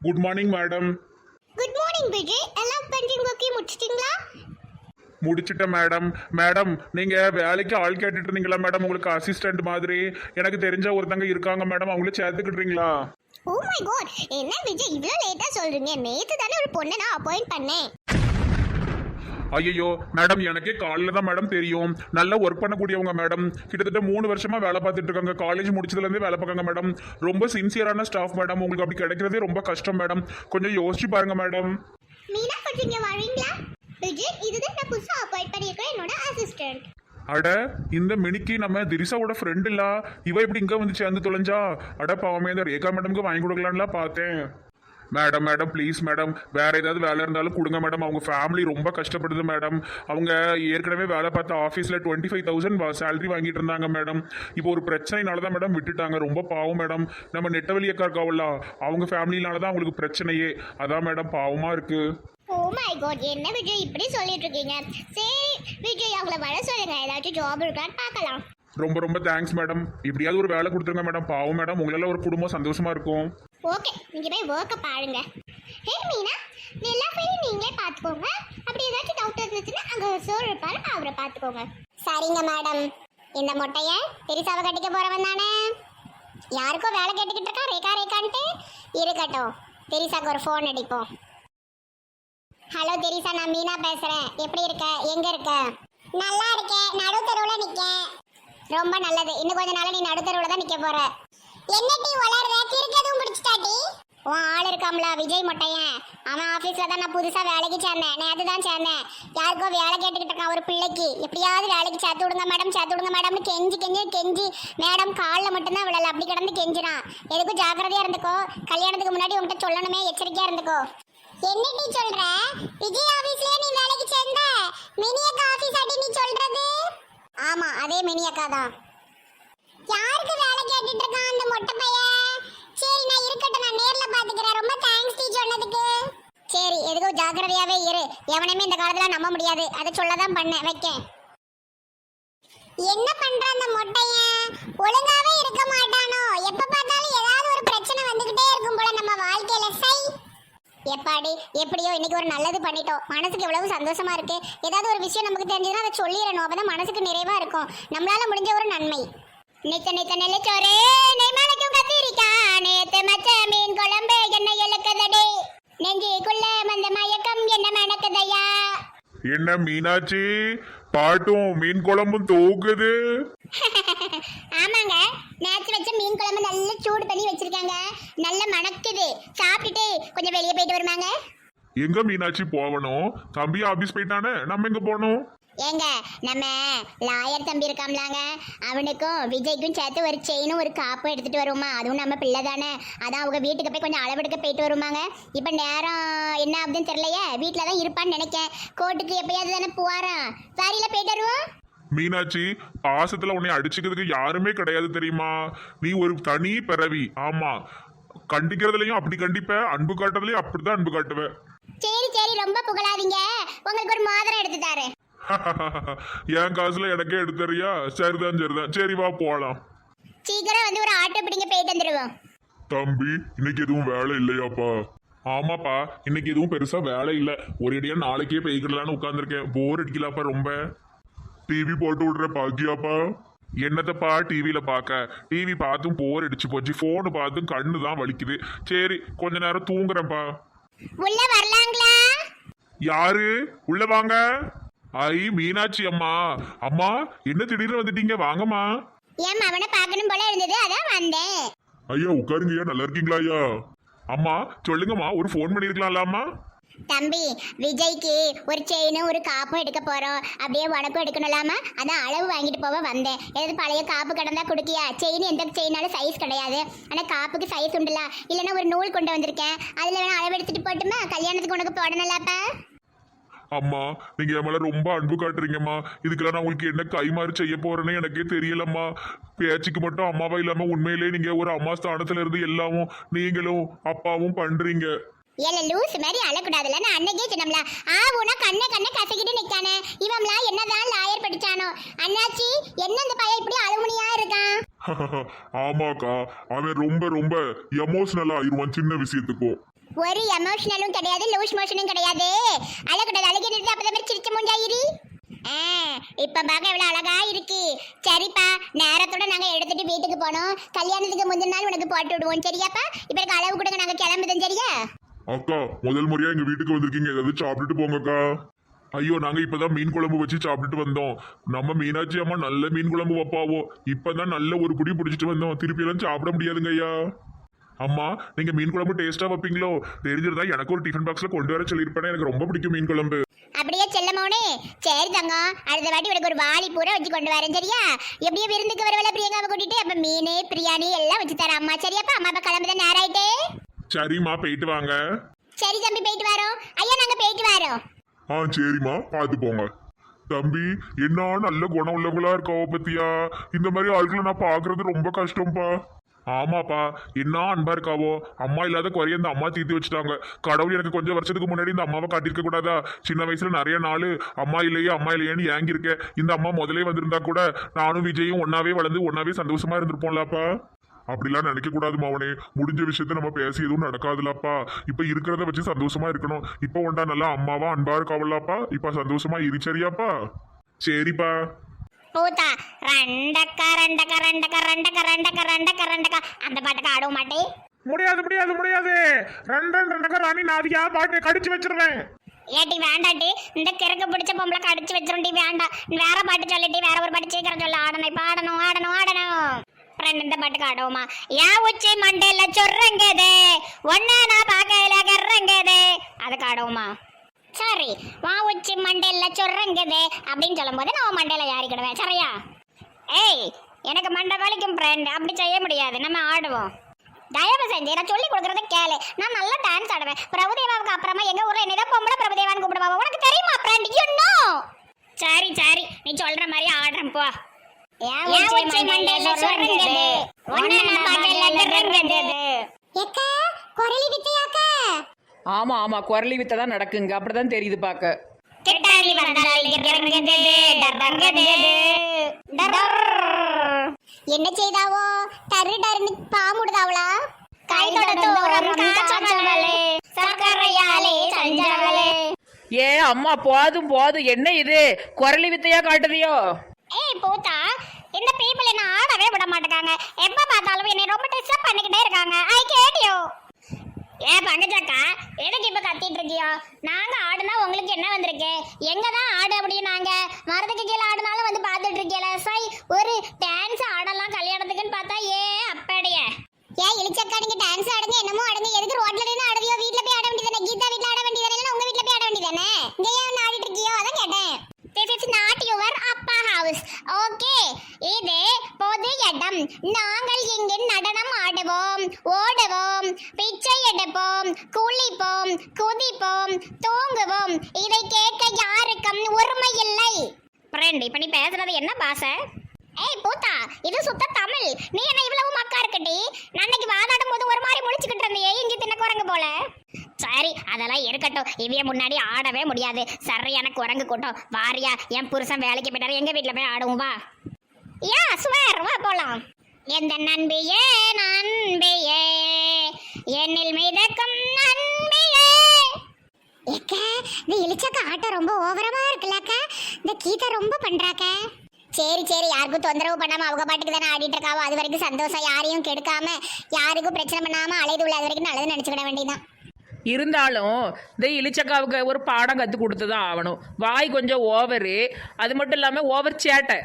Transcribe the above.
Good morning madam. Good morning Vijay. எல்லாம் bending ஒர்க்கி முடிச்சிட்டீங்களா? முடிச்சிட்டேன் மேடம். மேடம் நீங்கள் வேலைக்கு ஆள் கேட்டுட்டு இருந்தீங்களா மேடம்? உங்களுக்கு அசிஸ்டன்ட் மாதிரி எனக்கு தெரிஞ்ச ஒருத்தங்க இருக்காங்க மேடம், அவங்கள சேர்த்துக்கிட்டுறீங்களா? ஓ மை காட், என்ன விஜய் இவ்வளோ லேட்டா சொல்றீங்க? நேத்து தானே ஒரு பொண்ணை நான் அப்பாயிண்ட் பண்ணேன். ஐயோ மேடம், எனக்கே காலையில் தான் மேடம் தெரியும். நல்லா ஒர்க் பண்ணக்கூடியவங்க மேடம். கிட்டத்தட்ட 3 வருஷமா வேலை பார்த்துட்டு இருக்காங்க. காலேஜ் முடிச்சதுலேருந்தே வேலை பார்க்காங்க மேடம். ரொம்ப சின்சியரான ஸ்டாஃப் மேடம். உங்களுக்கு அப்படி கிடைக்கிறதே ரொம்ப கஷ்டம் மேடம். கொஞ்சம் யோசிச்சு பாருங்க மேடம். மீனா கொஞ்சம் இங்க வரீங்களா? விஜய், இதுதான் நான் புதுசா அப்பாயிண்ட் பண்ணியிருக்கேன் என்னோட அசிஸ்டன்ட். அட, இந்த மினிக்கு நம்ம திரிசாவோட ஃப்ரெண்ட் இல்ல, இவ இப்படி இங்க வந்து சேர்ந்து தொலைஞ்சா? அட பாவமே, இந்த ரேகா மேடம்க்கு வாங்கி கொடுக்கலான்லாம் பார்த்தேன். மேடம் மேடம் ப்ளீஸ் மேடம், வேற ஏதாவது வேலை இருந்தாலும் கொடுங்க மேடம். அவங்க ஃபேமிலி ரொம்ப கஷ்டப்படுது மேடம். அவங்க ஏற்கனவே வேலை பார்த்த ஆஃபீஸில் 25,000 சேலரி வாங்கிட்டு இருந்தாங்க மேடம். இப்போ ஒரு பிரச்சனைனால தான் மேடம் விட்டுட்டாங்க. ரொம்ப பாவம் மேடம். நம்ம நெட்டவெளி அக்கா இருக்காவல்ல, அவங்க ஃபேமிலினால தான் அவங்களுக்கு பிரச்சனையே. அதான் மேடம் பாவமாக இருக்கு. ஓ மை காட், என்ன விஜய் இப்படி சொல்லிட்டு இருக்கீங்க? சரி விஜய், அவங்கள வர சொல்லுங்க, ஏதாச்சும் ஜாப் இருக்கான்னு பார்க்கலாம். ரொம்ப ரொம்ப தேங்க்ஸ் மேடம். இப்படியாவது ஒரு வேலை கொடுத்துருங்க மேடம். பாவம் மேடம், உங்களால ஒரு குடும்பம் சந்தோஷமா இருக்கும். ஓகே, நீங்க போய் ஒர்க்கை பாருங்க. ஹே மீனா, எல்லா ஃபைலும் நீங்களே பார்த்துக்கோங்க. அப்படி ஏதாச்சும் டவுட் இருந்துச்சுன்னா அங்கே சார் இருப்பாரு, அவரை பார்த்துக்கோங்க. சரிங்க மேடம். இந்த மொட்டையை பெரிசாவை கட்டிக்க போறவன் தானே? யாருக்கோ வேலை கேட்டுக்கிட்டு இருக்கா, ரேகா ரேகான்ட்டு. இருக்கட்டும், பெரிசாக்கு ஒரு ஃபோன் அடிப்போம். ஹலோ தெரீசா, நான் மீனா பேசுறேன். எப்படி இருக்க? எங்க இருக்க? நல்லா இருக்கேன், நடுத்தருவுல நிக்கேன். ரொம்ப நல்லது. இன்னும் கொஞ்ச நாள் நீ நடுத்தருவுல தான் நிக்க போற. என்ன டீ வளர்ற? கிறுக்கதும் பிடிச்சிட்டாடி. உன் ஆள் இருக்காம்ல விஜய் மொட்டையன், அவன் ஆபீஸ்ல தான் நான் புதுசா வேலைக்கு சேர்ந்தேன். நேற்று தான் சேர்ந்தேன். யாருக்கோ வேலை கேட்டுக்கிட்டு இருக்கான் ஒரு பிள்ளைக்கு. எப்படியாவது வேலைக்கு சேர்த்து விடுங்க மேடம், சேர்த்து விடுங்க மேடம்னு கெஞ்சி கெஞ்சி கெஞ்சி மேடம் காலில் மட்டும்தான் விழல, அப்படி கிடந்து கெஞ்சினான். எதுக்கும் ஜாக்கிரதையா இருந்துக்கோ. கல்யாணத்துக்கு முன்னாடி உன்கிட்ட சொல்லணுமே, எச்சரிக்கையா இருந்துக்கோ. என்ன டீ சொல்ற? விஜய் ஆபீஸ்லயே நீ வேலைக்கு சேர்ந்த? மினி அக்கா ஆபீஸ் அடி நீ சொல்றது? ஆமா, அதே மினி அக்கா தான். யாருக்கு வேலை கேட்டுட்டு இருக்கான் அந்த மொட்டை பையன்? சரி, நான் இருக்கட்டும், நான் நேர்ல பாத்துக்கிறேன். ரொம்ப தேங்க்ஸ் டீ சொன்னதுக்கு. சரி, எதுக்கும் ஜாக்கிரதையாவே இரு. எவனையுமே இந்த காலத்துல நம்ப முடியாது, அதை சொல்லதான் பண்ணேன். வைக்கேன். என்ன பண்ற அந்த மொட்டையன்? ஒழுங்காவே இருக்க மாட்டானோ? எப்ப பார்த்தாலும் ஏதாவது ஒரு பிரச்சனை வந்துகிட்டே இருக்கும் போல நம்ம வாழ்க்கையில. சை எப்பாடி, எப்படியோ இன்னைக்கு ஒரு நல்லது பண்ணிட்டோம். மனசுக்கு எவ்வளவு சந்தோஷமா இருக்கு. ஏதாவது ஒரு விஷயம் நமக்கு தெரிஞ்சதுன்னா அதை சொல்லிடணும். அப்பதான் மனசுக்கு நிறைவா இருக்கும். நம்மளால முடிஞ்ச ஒரு நன்மை. நித்த நித்த நெல்லச்சோரே நெய்மாலைக்கும் கத்திரிக்கா, நேத்து மச்ச மீன் குழம்பு என்ன இலக்குதடி, நெஞ்சுக்குள்ள வந்த மயக்கம் என்ன மணக்குதையா. என்ன மீனாட்சி, பாட்டும் மீன் குழம்பும் தூக்குது. ஆமாங்க, நேற்று வச்ச மீன் குழம்பு நல்லா சூடு பண்ணி வச்சிருக்காங்க. நல்ல மணக்குது. சாப்பிட்டுட்டு கொஞ்சம் வெளியே போயிட்டு வருமாங்க. எங்க மீனாட்சி போகணும்? தம்பி ஆபீஸ் போயிட்டானே, நம்ம எங்க போகணும்? ஏங்க, நம்ம லாயர் தம்பி இருக்காம்லாங்க, அவனுக்கும் விஜய்க்கும் சேர்த்து ஒரு செயினும் ஒரு காப்பும் எடுத்துட்டு வருவோமா? அதுவும் நம்ம பிள்ளை தானே. அதான் அவங்க வீட்டுக்கு போய் கொஞ்சம் அளவெடுக்க போயிட்டு வருவாங்க. இப்போ நேரம் என்ன ஆகுதுன்னு தெரியலையே, வீட்டில் தான் இருப்பான்னு நினைக்கேன். கோர்ட்டுக்கு எப்பயாவது தானே போவாரான். சாரியில போயிட்டு வருவோம். மீனாட்சி, பாசத்துல உன்னை அடிச்சுக்கிறதுக்கு யாருமே கிடையாது தெரியுமா? நீ ஒரு தனி பிறவி. ஆமா, கண்டிக்கிறதுலயும் அப்படி கண்டிப்ப, அன்பு காட்டுறதுலயும் அப்படிதான் அன்பு காட்டுவ. சரி சரி, ரொம்ப புகழாதீங்க. உங்களுக்கு ஒரு மோதிரம் எடுத்து தாரு. என் காசுல எனக்கே எடுத்துறியா? சரிதான் சரிதான், சரி வா போலாம். சீக்கிரம் வந்து ஒரு ஆட்டோ பிடிங்க, போயிட்டு வந்துடுவோம். தம்பி, இன்னைக்கு எதுவும் வேலை இல்லையாப்பா? ஆமாப்பா, இன்னைக்கு எதுவும் பெருசா வேலை இல்லை. ஒரேடியா நாளைக்கே போய்க்கிடலான்னு உட்காந்துருக்கேன். போர் அடிக்கலாப்பா ரொம்ப. டிவி போட்டு விடுற பாக்கியாப்பா? என்னத்தப்பா டிவியில பார்க்க? டிவி பார்த்தும் போர் அடிச்சு போச்சு. போனு பார்த்தும் கண்ணு தான் வலிக்குது. சரி, கொஞ்ச நேரம் தூங்குறேன்ப்பா. உள்ள வரலாங்களா? யாரு? உள்ள வாங்க. ஐ மீனாட்சி அம்மா. அம்மா, என்ன திடீர்னு வந்துட்டீங்க? வாங்கம்மா. ஏன் அவனை பார்க்கணும் போல இருந்தது, அதான் வந்தேன். ஐயா உட்காருங்கய்யா. நல்லா இருக்கீங்களா ஐயா? அம்மா சொல்லுங்கம்மா, ஒரு ஃபோன் பண்ணிருக்கலாம்லாமா? தம்பி, விஜய்க்கு ஒரு செயினும் ஒரு காப்பும் எடுக்க போறோம். அப்படியே உனக்கும் எடுக்கணும்லாமா? அதான் அளவு வாங்கிட்டு போக வந்தேன். ஏதாவது பழைய காப்பு கடந்தா கொடுக்கியா? செயின் எந்த செயினாலும் சைஸ் கிடையாது, ஆனா காப்புக்கு சைஸ் உண்டுல. இல்லைன்னா ஒரு நூல் கொண்டு வந்திருக்கேன், அதுல வேணா அளவு எடுத்துட்டு போட்டுமா? கல்யாணத்துக்கு உனக்கு போடணும்லப்பா. அம்மா, நீங்க என் மேல ரொம்ப அன்பு காட்டுறீங்கம்மா. இதுக்கெல்லாம் நான் உங்களுக்கு என்ன கைமாறு செய்ய போறேன்னு எனக்கே தெரியலம்மா. பேச்சுக்கு மட்டும் அம்மாவா இல்லாம உண்மையிலேயே நீங்க ஒரு அம்மா ஸ்தானத்துல இருந்து எல்லாமும் நீங்களும் அப்பாவும் பண்றீங்க. ஏல லூஸ் மாதிரி அழக்கூடாதுல, நான் அன்னைக்கே சொன்னோம்ல. உன கண்ணை கசக்கிட்டு நிக்கானே இவம்லா. என்னதான் லாயர் படிச்சானோ? அண்ணாச்சி, என்ன இந்த பையன் இப்படி அழுமுனியா இருக்கான்? ஆமாக்கா, அவன் ரொம்ப ரொம்ப எமோஷனலா ஆயிடுவான் சின்ன விஷயத்துக்கும். ஒரு எமோஷனலும் கிடையாது, லூஸ் மோஷனும் கிடையாது. அழக்கூடாது, அழகி நிறுத்தி அப்பதான் மாதிரி சிரிச்ச மூஞ்சாயிரி. இப்ப பார்க்க எவ்வளவு அழகா இருக்கு. சரிப்பா, நேரத்தோட நாங்க எடுத்துட்டு வீட்டுக்கு போனோம். கல்யாணத்துக்கு முந்தின நாள் உனக்கு போட்டு விடுவோம், சரியாப்பா? இப்ப எனக்கு அளவு கொடுங்க, நாங்க கிளம்புதோம், சரியா? அக்கா முதல் முறையா எங்க வீட்டுக்கு வந்திருக்கீங்க, ஏதாவது சாப்பிட்டுட்டு போங்கக்கா. ஐயோ நாங்க இப்பதான் மீன் குழம்பு வச்சு சாப்பிட்டுட்டு வந்தோம். நம்ம மீனாட்சி அம்மா நல்ல மீன் குழம்பு வைப்பாவோ, இப்பதான் நல்ல ஒரு புடி பிடிச்சிட்டு வந்தோம். திருப்பி எல்லாம் சாப்பிட முடியாதுங்க ஐயா. அம்மா நீங்க மீன் குழம்பு டேஸ்டா வைப்பீங்களோ? தெரிஞ்சிருந்தா எனக்கு ஒரு டிஃபன் பாக்ஸ்ல கொண்டு வர சொல்லியிருப்பேன், எனக்கு ரொம்ப பிடிக்கும் மீன் குழம்பு. அப்படியே செல்லமோனே. சரி தங்கம், அடுத்த வாட்டி உனக்கு ஒரு வாளி பூரா வச்சு கொண்டு வரேன், சரியா? எப்படியோ விருந்துக்கு வரவல பிரியங்காவை கூட்டிட்டு அப்ப மீன் பிரியாணி எல்லாம் வச்சு தரேன் அம்மா, சரியாப்பா? அம்மா அப்பா கிளம்புதான் நேரம் ஆயிட்டே. சரிம்மா போயிட்டு வாங்க. சரி தம்பி, போயிட்டு வரோம். ஐயா நாங்க போயிட்டு வரோம். சரிம்மா பார்த்து போங்க. தம்பி என்ன நல்ல குணம் உள்ளவங்களா இருக்காவோ பத்தியா? இந்த மாதிரி ஆட்களை நான் பாக்குறது ரொம்ப கஷ்டம்ப்பா. ஆமாப்பா, என்ன அன்பா இருக்காவோ. அம்மா இல்லாத குறைய இந்த அம்மா தீர்த்து வச்சுட்டாங்க. கடவுள் எனக்கு கொஞ்சம் வருஷத்துக்கு முன்னாடி இந்த அம்மாவை காட்டியிருக்க கூடாதா? சின்ன வயசுல நிறைய நாள் அம்மா இல்லையேன்னு ஏங்கியிருக்கேன். இந்த அம்மா முதலே வந்திருந்தா கூட நானும் விஜயும் ஒன்னாவே வளர்ந்து ஒன்னாவே சந்தோஷமா இருந்திருப்போம்லப்பா. அப்படிலாம் நினைக்க கூடாது மாவனே. முடிஞ்ச விஷயத்த நம்ம பேசி எதுவும் நடக்காதுலப்பா. இப்ப இருக்கிறத வச்சு சந்தோஷமா இருக்கணும். இப்ப ஒண்டா நல்லா அம்மாவா அன்பா இருக்காவல்லாப்பா. இப்ப சந்தோஷமா சரியாப்பா? சரிப்பா. பூத்தா ரண்டக்கா ரண்டக்கா ரண்டக்கா ரண்டக்கா ரண்டக்கா ரண்டக்கா ரண்டக்கா அந்த பாட்டுக்கு ஆட மாட்டேன். முடியாது முடியாது முடியாது. ரெண்டக்கா ராணி நாதியா பாட்டை கடிச்சு வச்சிருவேன். ஏட்டி வேண்டாட்டி, இந்த கிறுக்கு பிடிச்ச பொம்பளை கடிச்சு வச்சிருண்டி, வேண்டாம். வேற பாட்டு சொல்லிட்டு வேற ஒரு பாட்டு சீக்கிரம் சொல்ல. ஆடணும், இப்ப ஆடணும் ஆடணும் ஆடணும். ஃப்ரெண்ட் இந்த பாட்டுக்கு ஆடுவோமா? ஏன் உச்சி மண்டையில சொல்றங்கது ஒன்ன நான் பார்க்கல கர்றங்கது, அதுக்கு ஆடுவோமா? சரி, வா உச்சி மண்டையில சொல்றங்கது அப்படின்னு சொல்லும் போது நான் மண்டையில யாரிக்கிடுவேன், சரியா? ஏய் எனக்கு மண்டை வலிக்கும் ஃப்ரெண்ட், அப்படி செய்ய முடியாது, நம்ம ஆடுவோம். தயவு செஞ்சு நான் சொல்லி கொடுக்கறத கேளு. நான் நல்லா டான்ஸ் ஆடுவேன். பிரபுதேவாவுக்கு அப்புறமா எங்க ஊர்ல என்னதான் பொம்பளை பிரபுதேவான்னு கூப்பிடுவாங்க, உனக்கு தெரியுமா ஃப்ரெண்ட்? You know. சரி சரி, நீ சொல்ற மாதிரி ஆடுறேன் போ. ஆமா ஆமா, குரலி வித்தை தான் நடக்குங்க, அப்படிதான் தெரியுது பாக்க. என்ன செய்தாவோ? டரு டருன்னு பாமுடுதாவளா? ஏ அம்மா, போதும் போதும், என்ன இது குரலி வித்தையா காட்டுறியோ? ஏய் பூத்தா, இந்த பீப்பிள் என்ன ஆடவே விட மாட்டேங்காங்க. எப்ப பார்த்தாலும் என்னை ரொம்ப டிஸ்டர்ப் பண்ணிக்கிட்டே இருக்காங்க. ஐ கேட் யூ. ஏ பங்கஜக்கா, எதுக்கு இப்ப கத்திட்டு இருக்கியோ? நாங்க ஆடுனா உங்களுக்கு என்ன வந்திருக்கு? எங்க தான் ஆடு அப்படின்னு நாங்க மரத்துக்கு கீழே ஆடுனாலும் வந்து பார்த்துட்டு இருக்கீங்களா? சை, ஒரு டான்ஸ் ஆடலாம் கல்யாணத்துக்குன்னு பார்த்தா அப்படியே. ஏன் இளிச்சக்கா, நீங்க டான்ஸ் ஆடுங்க, என்னமோ ஆடுங்க. எதுக்கு ரோட்ல நின்று ஆடுவியோ? வீட்ல போய் ஆட வேண்டியதானே? கீதா வீட்ல ஆட வேண்டியதானே? இல்ல உங்க வீட்ல போய் ஆட வேண்டியதானே? இங்க ஏன் ஆடிட்டு இருக்கியோ? அதான் கேட்டேன். This is not your அப்பா house. Okay, இது பொது இடம். நாங்கள் இங்கு நடனம் ஆடுவோம், ஓடுவோம், பிச்சை எடுப்போம், குளிப்போம், குதிப்போம், தூங்குவோம். இதை கேட்க யாருக்கும் உரிமை இல்லை. ஃப்ரெண்ட், இப்ப நீ பேசுறது என்ன பாஷை? ஏய் பூத்தா, இது சுத்த தமிழ். நீ என்ன இவ்வளவு மக்கா இருக்கட்டி? அன்னைக்கு வாதாடும் போது ஒரு மாதிரி முழிச்சுக்கிட்டு இருந்தியே, இங்க தின்ன குரங்கு போல. சரி, அதெல்லாம் இருக்கட்டும். இவைய முன்னாடி ஆடவே முடியாது, சரியான குரங்கு கூட்டம். வாரியா, என் புருஷன் வேலைக்கு போயிட்டாரு, எங்க வீட்டுல போய் ஆடுவோம் வா. யா ஸ்வேர், வா போலாம். எந்த நண்பியே நண்பியே, என்னில் மிதக்கும் நண்பியே. ஏக்கா, இந்த இளிச்சக்கா ஆட்டம் ரொம்ப ஓவரமா இருக்குல்லக்கா. இந்த கீதா ரொம்ப பண்றாக்க. சரி சரி, யாருக்கும் தொந்தரவு பண்ணாம அவங்க பாட்டுக்கு தானே ஆடிட்டு இருக்காவோ, அது வரைக்கும் சந்தோஷம். யாரையும் கெடுக்காம, யாருக்கும் பிரச்சனை பண்ணாம அலைது உள்ள அது வரைக்கும் நல்லது நினைச்சுக்கிட வேண்டியதான். இருந்தாலும் இந்த இளிச்சக்காவுக்கு ஒரு பாடம் கற்றுக் கொடுத்து தான் ஆகணும். வாய் கொஞ்சம் ஓவரு, அது மட்டும் இல்லாமல் ஓவர் சேட்டை.